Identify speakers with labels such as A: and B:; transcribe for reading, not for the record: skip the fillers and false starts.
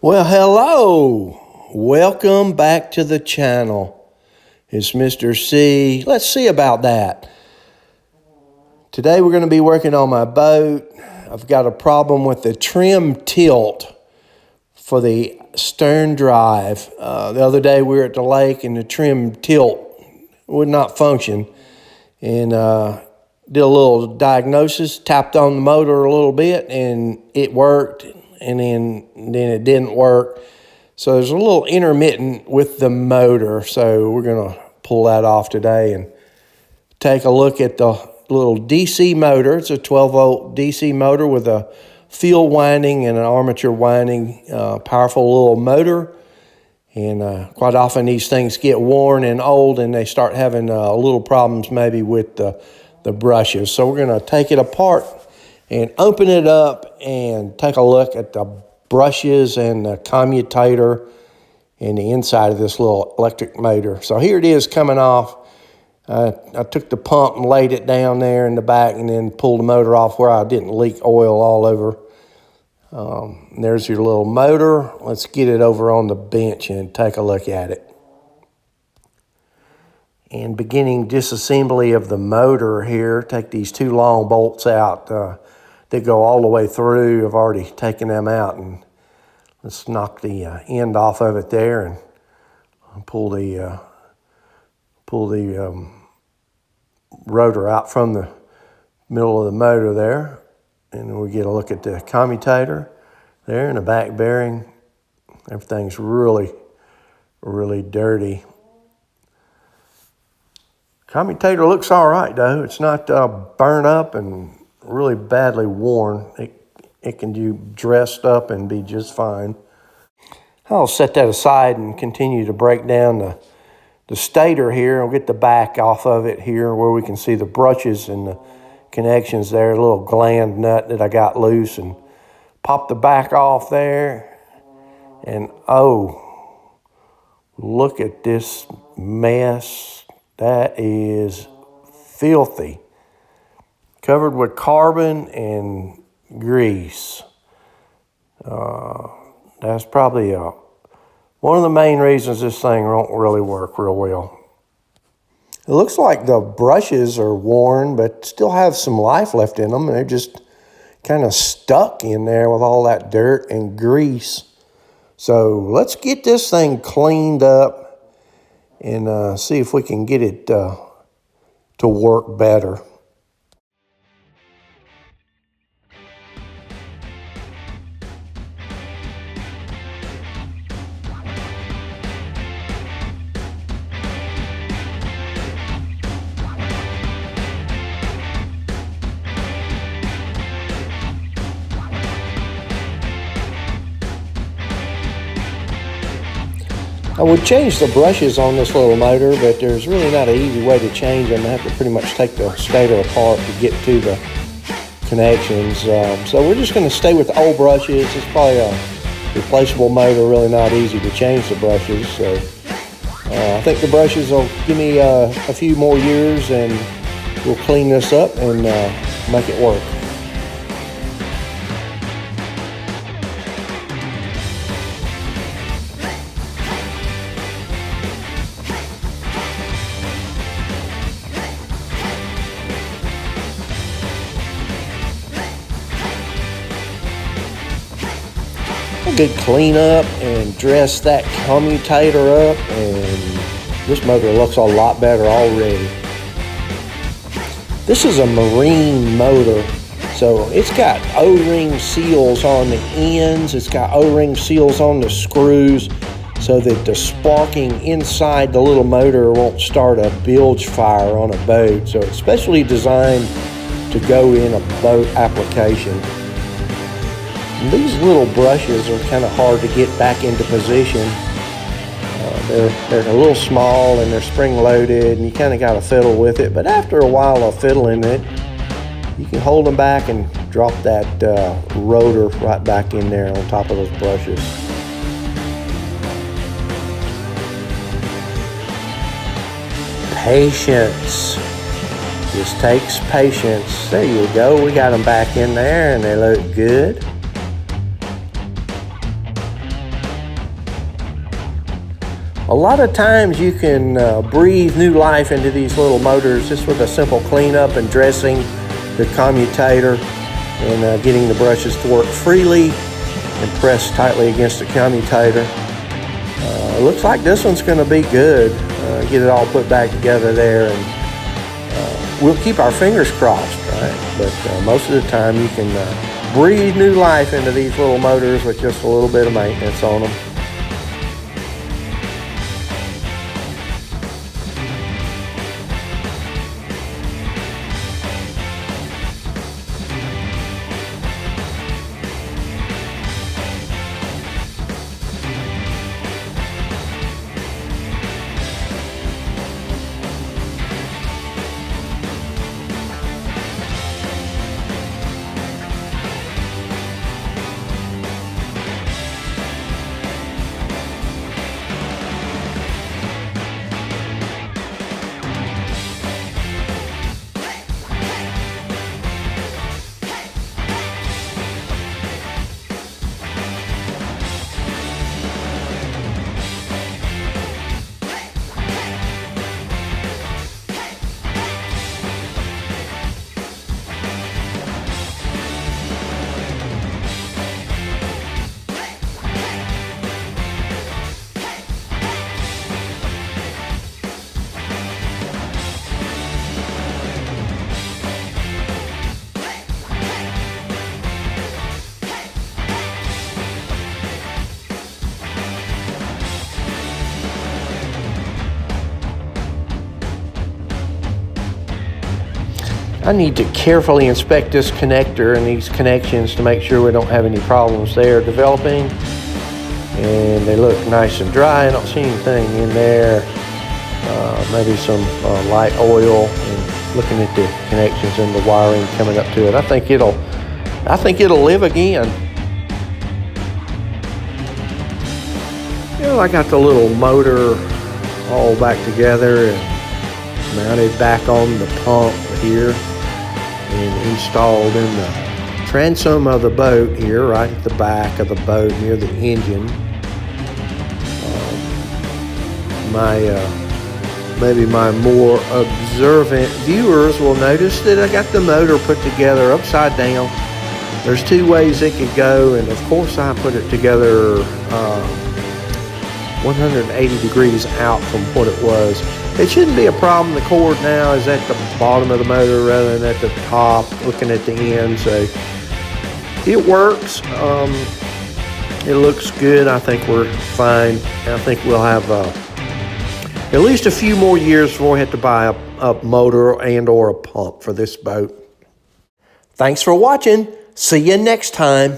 A: Well, hello. Welcome back to the channel. It's Mr. C. Let's see about that. Today we're going to be working on my boat. I've got a problem with the trim tilt for the stern drive. The other day we were at the lake and the trim tilt would not function. And did a little diagnosis, tapped on the motor a little bit, and it worked. And then it didn't work. So there's a little intermittent with the motor. So we're going to pull that off today and take a look at the little DC motor. It's a 12-volt DC motor with a field winding and an armature winding, powerful little motor. And quite often these things get worn and old and they start having little problems maybe with the brushes. So we're going to take it apart and open it up and take a look at the brushes and the commutator and the inside of this little electric motor. So here it is coming off. I took the pump and laid it down there in the back and then pulled the motor off where I didn't leak oil all over. There's your little motor. Let's get it over on the bench and take a look at it. And beginning disassembly of the motor here, take these two long bolts out. They go all the way through. I've already taken them out, and let's knock the end off of it there and pull the rotor out from the middle of the motor there. And then we get a look at the commutator there and the back bearing. Everything's really, really dirty. Commutator looks all right though. It's not burnt up and really badly worn. It can be dressed up and be just fine. I'll set that aside and continue to break down the stator here. I'll get the back off of it here where we can see the brushes and the connections there. A little gland nut that I got loose, and pop the back off there. And oh, look at this mess. That is filthy. Covered with carbon and grease. That's probably one of the main reasons this thing won't really work real well. It looks like the brushes are worn, but still have some life left in them. They're just kind of stuck in there with all that dirt and grease. So let's get this thing cleaned up and see if we can get it to work better. I would change the brushes on this little motor, but there's really not an easy way to change them. I have to pretty much take the stator apart to get to the connections. So we're just going to stay with the old brushes. It's probably a replaceable motor, really not easy to change the brushes. So I think the brushes will give me a few more years and we'll clean this up and make it work. A good clean up and dress that commutator up, and this motor looks a lot better already. This is a marine motor, so it's got O-ring seals on the ends. It's got O-ring seals on the screws so that the sparking inside the little motor won't start a bilge fire on a boat. So it's specially designed to go in a boat application. These little brushes are kind of hard to get back into position. They're a little small and they're spring loaded and you kind of got to fiddle with it. But after a while of fiddling it, you can hold them back and drop that rotor right back in there on top of those brushes. Patience. This takes patience. There you go. We got them back in there and they look good. A lot of times you can breathe new life into these little motors just with a simple cleanup and dressing the commutator and getting the brushes to work freely and press tightly against the commutator. It looks like this one's going to be good. Get it all put back together there, and we'll keep our fingers crossed, right? But most of the time you can breathe new life into these little motors with just a little bit of maintenance on them. I need to carefully inspect this connector and these connections to make sure we don't have any problems there developing. And they look nice and dry. I don't see anything in there. Maybe some light oil, and looking at the connections and the wiring coming up to it. I think it'll live again. You know, I got the little motor all back together and mounted back on the pump here and installed in the transom of the boat here, right at the back of the boat near the engine. Maybe my more observant viewers will notice that I got the motor put together upside down. There's two ways it could go, and of course I put it together 180 degrees out from what it was. It shouldn't be a problem. The cord now is at the bottom of the motor rather than at the top, looking at the end. So it works. It looks good. I think we're fine. I think we'll have at least a few more years before we have to buy a motor and or a pump for this boat. Thanks for watching. See you next time.